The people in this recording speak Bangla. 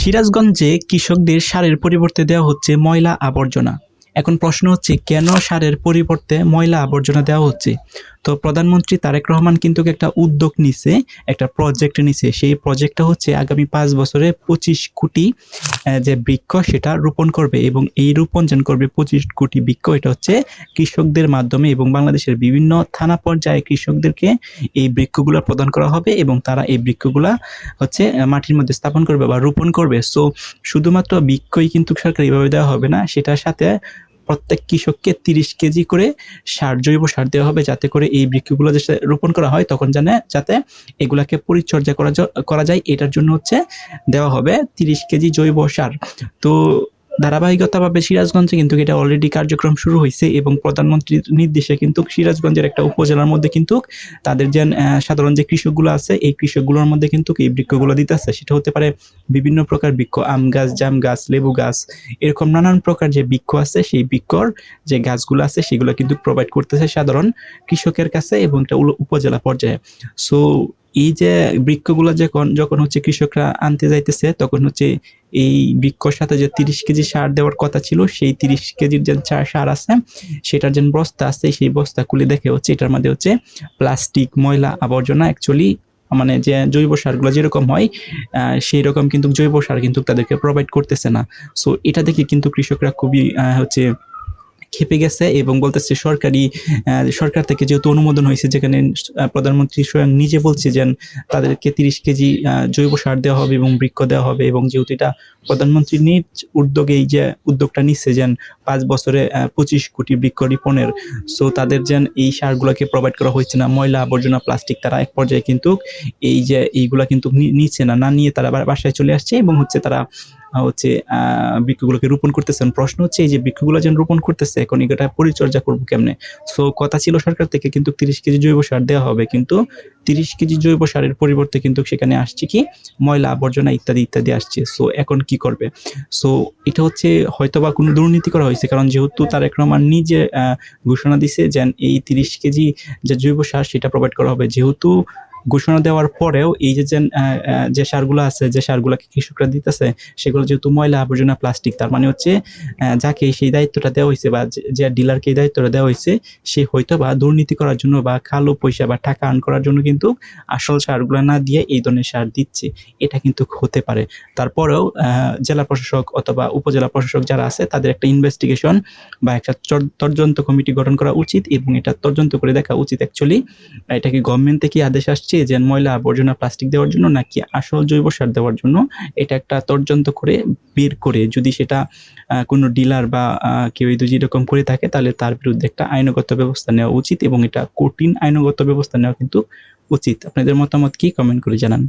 সিরাজগঞ্জে কৃষকদের সারের পরিবর্তে দেওয়া হচ্ছে ময়লা আবর্জনা। এখন প্রশ্ন হচ্ছে কেন সারের পরিবর্তে ময়লা আবর্জনা দেওয়া হচ্ছে? তো প্রধানমন্ত্রী তারেক রহমান কিন্তু একটা উদ্যোগ নিছে, একটা প্রজেক্ট নিছে। সেই প্রজেক্টটা হচ্ছে আগামী ৫ বছরে ২৫ কোটি যে বৃক্ষ সেটা রোপণ করবে, এবং এই রোপণ যেন করবে ২৫ কোটি বৃক্ষ। এটা হচ্ছে কৃষকদের মাধ্যমে, এবং বাংলাদেশের বিভিন্ন থানা পর্যায়ে কৃষকদেরকে এই বৃক্ষগুলো প্রদান করা হবে, এবং তারা এই বৃক্ষগুলা হচ্ছে মাটির মধ্যে স্থাপন করবে বা রোপণ করবে। সো শুধুমাত্র বৃক্ষই কিন্তু সরকারিভাবে দেওয়া হবে না, সেটার সাথে প্রত্যেক কৃষককে ৩০ কেজি করে সার, জৈব সার দেওয়া হবে, যাতে করে এই বৃক্ষগুলো যে রোপণ করা হয় তখন যাতে এগুলাকে পরিচর্যা করা যায়, এটার জন্য হচ্ছে দেওয়া হবে ৩০ কেজি জৈব সার। তো ধারাবাহিকতাভাবে সিরাজগঞ্জে কিন্তু এটা অলরেডি কার্যক্রম শুরু হয়েছে, এবং প্রধানমন্ত্রীর নির্দেশে কিন্তু সিরাজগঞ্জের একটা উপজেলার মধ্যে কিন্তু তাদের যে সাধারণ যে কৃষকগুলো আছে, এই কৃষকগুলোর মধ্যে কিন্তু এই বৃক্ষগুলো দিতেছে। সেটা হতে পারে বিভিন্ন প্রকার বৃক্ষ, আম গাছ, জাম গাছ, লেবু গাছ, এরকম নানান প্রকার যে বৃক্ষ আছে, সেই বৃক্ষর যে গাছগুলো আছে সেগুলো কিন্তু প্রোভাইড করতেছে সাধারণ কৃষকের কাছে, এবং এটা উপজেলা পর্যায়ে। সো এই যে বৃক্ষগুলো যখন হচ্ছে কৃষকরা আনতে যাইতেছে, তখন হচ্ছে এই বৃক্ষর সাথে যে ৩০ কেজি সার দেওয়ার কথা ছিল, সেই ৩০ কেজির যে সার আছে সেটার যে বস্তা আছে, সেই বস্তা খুলে দেখে হচ্ছে এটার মধ্যে হচ্ছে প্লাস্টিক, ময়লা আবর্জনা। অ্যাকচুয়ালি মানে যে জৈব সারগুলো যেরকম হয় সেই রকম কিন্তু জৈব সার কিন্তু তাদেরকে প্রোভাইড করতেছে না। সো এটা দেখে কিন্তু কৃষকরা খুবই হচ্ছে খেপে গেছে, এবং বলতেছে সরকার থেকে যেহেতু অনুমোদন হয়েছে, যেখানে প্রধানমন্ত্রী স্বয়ং নিজে বলছে যে তাদেরকে ৩০ কেজি জৈব সার দেওয়া হবে এবং বৃক্ষ দেওয়া হবে, এবং যেহেতু এটা প্রধানমন্ত্রী নিজ উদ্যোগে এই যে উদ্যোগটা নিচ্ছে যে ৫ বছরে ২৫ কোটি বৃক্ষ রোপণের, সো তাদের যেন এই সারগুলোকে প্রোভাইড করা হচ্ছে না। ময়লা আবর্জনা, প্লাস্টিক, তারা এক পর্যায়ে কিন্তু এইগুলা কিন্তু নিচ্ছে না নিয়ে তারা বাসায় চলে আসছে, এবং হচ্ছে তারা হচ্ছে বৃক্ষগুলোকে রোপণ করতেছেন। প্রশ্ন হচ্ছে এই যে বৃক্ষগুলো যেন রোপণ করতেছে, এখন এটা পরিচর্যা করবো কেমনে? সো কথা ছিল সরকার থেকে কিন্তু ৩০ কেজি জৈব সার দেওয়া হবে, কিন্তু ৩০ কেজি জৈব সারের পরিবর্তে কিন্তু সেখানে আসছে কি ময়লা আবর্জনা ইত্যাদি ইত্যাদি আসছে। সো এখন কি করবে? সো এটা হচ্ছে হয়তোবা কোনো দুর্নীতি করা হয়েছে, কারণ যেহেতু তারেক রহমান নিজে ঘোষণা দিছে যে এই ৩০ কেজি যে জৈব সার সেটা প্রোভাইড করা হবে। যেহেতু ঘোষণা দেওয়ার পরেও এই যে সারগুলো আছে, যে সারগুলোকে কৃষকরা দিতেছে, সেগুলো যেহেতু ময়লা আবর্জনা, প্লাস্টিক, তার মানে হচ্ছে যাকে সেই দায়িত্বটা দেওয়া হয়েছে বা যে ডিলারকে এই দায়িত্বটা দেওয়া হয়েছে, সে হয়তো বা দুর্নীতি করার জন্য বা কালো পয়সা বা টাকা আর্ন করার জন্য কিন্তু আসল সারগুলো না দিয়ে এই ধরনের সার দিচ্ছে। এটা কিন্তু হতে পারে। তারপরেও জেলা প্রশাসক অথবা উপজেলা প্রশাসক যারা আছে, তাদের একটা ইনভেস্টিগেশন বা একটা তদন্ত কমিটি গঠন করা উচিত, এবং এটা তদন্ত করে দেখা উচিত অ্যাকচুয়ালি এটা কি গভর্নমেন্ট থেকে আদেশ আসছে যে ময়লা আবর্জনা, প্লাস্টিক দেওয়ার জন্য, নাকি আসল জৈব সার দেওয়ার জন্য। এটা একটা তদন্ত করে বের করে যদি সেটা কোনো ডিলার বা কেউ যদি এরকম করে থাকে, তাহলে তার বিরুদ্ধে একটা আইনগত ব্যবস্থা নেওয়া উচিত, এবং এটা কঠিন আইনগত ব্যবস্থা নেওয়া কিন্তু উচিত। আপনাদের মতামত কি? কমেন্ট করে জানান।